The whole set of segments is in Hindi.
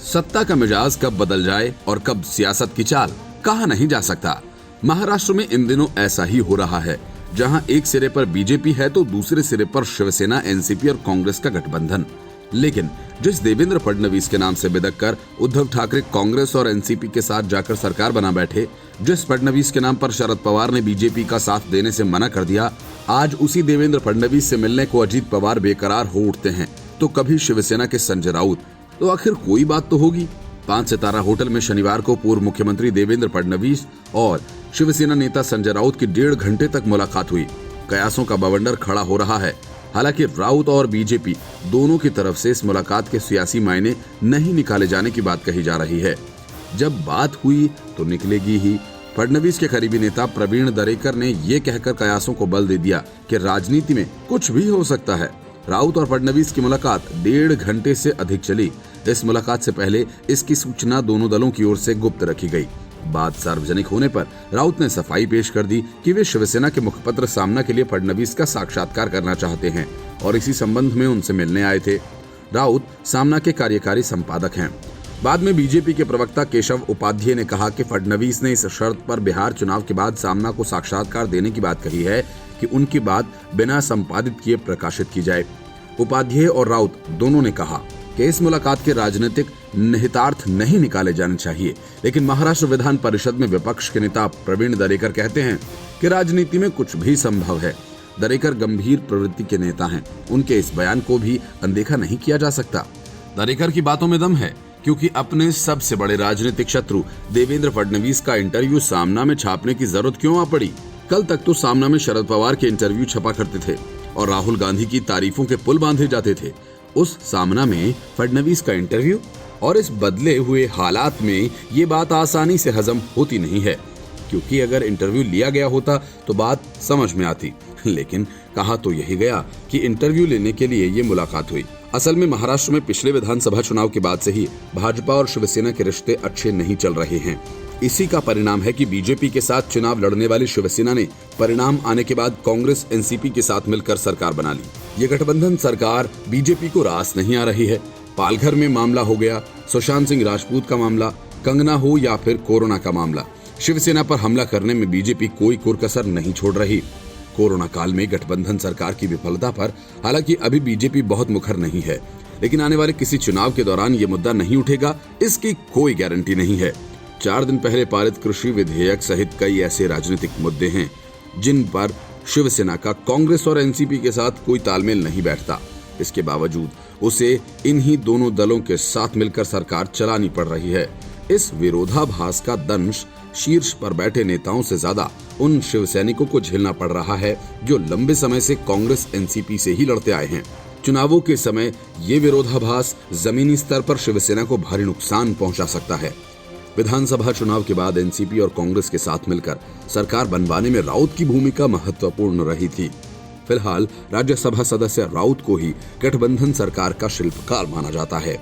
सत्ता का मिजाज कब बदल जाए और कब सियासत की चाल कहा नहीं जा सकता। महाराष्ट्र में इन दिनों ऐसा ही हो रहा है, जहां एक सिरे पर बीजेपी है तो दूसरे सिरे पर शिवसेना, एनसीपी और कांग्रेस का गठबंधन। लेकिन जिस देवेंद्र फडणवीस के नाम से बिदक कर उद्धव ठाकरे कांग्रेस और एनसीपी के साथ जाकर सरकार बना बैठे, जिस फडणवीस के नाम पर शरद पवार ने बीजेपी का साथ देने से मना कर दिया, आज उसी देवेंद्र फडणवीस से मिलने को अजीत पवार बेकरार हो उठते हैं, तो कभी शिवसेना के संजय राउत। तो आखिर कोई बात तो होगी। 5 सितारा होटल में शनिवार को पूर्व मुख्यमंत्री देवेंद्र फडणवीस और शिवसेना नेता संजय राउत की 1.5 घंटे तक मुलाकात हुई। कयासों का बवंडर खड़ा हो रहा है। हालांकि राउत और बीजेपी दोनों की तरफ से इस मुलाकात के सियासी मायने नहीं निकाले जाने की बात कही जा रही है। जब बात हुई तो निकलेगी ही। फडणवीस के करीबी नेता प्रवीण दरेकर ने ये कहकर कयासों को बल दे दिया कि राजनीति में कुछ भी हो सकता है। राउत और फडणवीस की मुलाकात 1.5 घंटे से अधिक चली। इस मुलाकात से पहले इसकी सूचना दोनों दलों की ओर से गुप्त रखी गई। बात सार्वजनिक होने पर राउत ने सफाई पेश कर दी कि वे शिवसेना के मुखपत्र सामना के लिए फडणवीस का साक्षात्कार करना चाहते हैं और इसी संबंध में उनसे मिलने आए थे। राउत सामना के कार्यकारी संपादक हैं। बाद में बीजेपी के प्रवक्ता केशव उपाध्याय ने कहा कि फडणवीस ने इस शर्त पर बिहार चुनाव के बाद सामना को साक्षात्कार देने की बात कही है कि उनकी बात बिना संपादित किए प्रकाशित की जाए। उपाध्याय और राउत दोनों ने कहा कि इस मुलाकात के राजनीतिक निहितार्थ नहीं निकाले जाने चाहिए, लेकिन महाराष्ट्र विधान परिषद में विपक्ष के नेता प्रवीण दरेकर कहते हैं कि राजनीति में कुछ भी संभव है। दरेकर गंभीर प्रवृत्ति के नेता हैं, उनके इस बयान को भी अनदेखा नहीं किया जा सकता। दरेकर की बातों में दम है, क्योंकि अपने सबसे बड़े राजनीतिक शत्रु देवेंद्र फडणवीस का इंटरव्यू सामना में छापने की जरूरत क्यों आ पड़ी। कल तक तो सामना में शरद पवार के इंटरव्यू छपा करते थे और राहुल गांधी की तारीफों के पुल बांधे जाते थे। उस सामना में फडणवीस का इंटरव्यू, और इस बदले हुए हालात में ये बात आसानी से हजम होती नहीं है, क्योंकि अगर इंटरव्यू लिया गया होता तो बात समझ में आती। लेकिन कहा तो यही गया कि इंटरव्यू लेने के लिए ये मुलाकात हुई। असल में महाराष्ट्र में पिछले विधानसभा चुनाव के बाद से ही भाजपा और शिवसेना के रिश्ते अच्छे नहीं चल रहे हैं। इसी का परिणाम है कि बीजेपी के साथ चुनाव लड़ने वाली शिवसेना ने परिणाम आने के बाद कांग्रेस, एनसीपी के साथ मिलकर सरकार बना ली। ये गठबंधन सरकार बीजेपी को रास नहीं आ रही है। पालघर में मामला हो गया, सुशांत सिंह राजपूत का मामला, कंगना हो या फिर कोरोना का मामला, शिवसेना पर हमला करने में बीजेपी कोई कुरकसर नहीं छोड़ रही। कोरोना काल में गठबंधन सरकार की विफलता पर हालांकि अभी बीजेपी बहुत मुखर नहीं है, लेकिन आने वाले किसी चुनाव के दौरान ये मुद्दा नहीं उठेगा, इसकी कोई गारंटी नहीं है। 4 दिन पहले पारित कृषि विधेयक सहित कई ऐसे राजनीतिक मुद्दे हैं जिन पर शिवसेना का कांग्रेस और एनसीपी के साथ कोई तालमेल नहीं बैठता। इसके बावजूद उसे इन्हीं दोनों दलों के साथ मिलकर सरकार चलानी पड़ रही है। इस विरोधाभास का दंश शीर्ष पर बैठे नेताओं से ज्यादा उन शिवसैनिकों को झेलना पड़ रहा है जो लंबे समय से कांग्रेस, एनसीपी से ही लड़ते आए हैं। चुनावों के समय ये विरोधाभास जमीनी स्तर पर शिवसेना को भारी नुकसान पहुंचा सकता है। विधानसभा चुनाव के बाद एनसीपी और कांग्रेस के साथ मिलकर सरकार बनवाने में राउत की भूमिका महत्वपूर्ण रही थी। फिलहाल राज्यसभा सदस्य राउत को ही गठबंधन सरकार का शिल्पकार माना जाता है।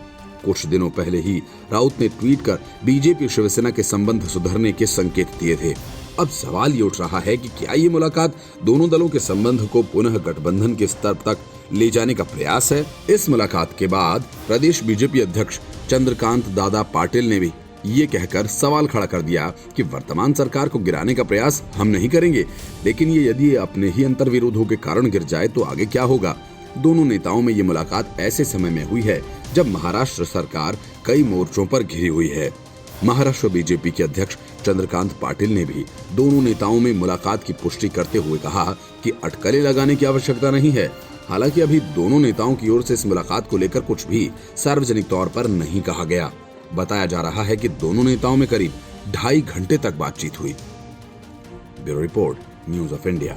कुछ दिनों पहले ही राउत ने ट्वीट कर बीजेपी शिवसेना के संबंध सुधरने के संकेत दिए थे। अब सवाल ये उठ रहा है कि क्या ये मुलाकात दोनों दलों के संबंध को पुनः गठबंधन के स्तर तक ले जाने का प्रयास है। इस मुलाकात के बाद प्रदेश बीजेपी अध्यक्ष चंद्रकांत दादा पाटिल ने भी ये कहकर सवाल खड़ा कर दिया कि वर्तमान सरकार को गिराने का प्रयास हम नहीं करेंगे, लेकिन ये यदि अपने ही अंतर्विरोधों के कारण गिर जाए तो आगे क्या होगा। दोनों नेताओं में ये मुलाकात ऐसे समय में हुई है जब महाराष्ट्र सरकार कई मोर्चों पर घिरी हुई है। महाराष्ट्र बीजेपी के अध्यक्ष चंद्रकांत पाटिल ने भी दोनों नेताओं में मुलाकात की पुष्टि करते हुए कहा कि अटकलें लगाने की आवश्यकता नहीं है। हालांकि अभी दोनों नेताओं की ओर से इस मुलाकात को लेकर कुछ भी सार्वजनिक तौर पर नहीं कहा गया। बताया जा रहा है कि दोनों नेताओं में करीब 2.5 घंटे तक बातचीत हुई। Bureau report, news of India.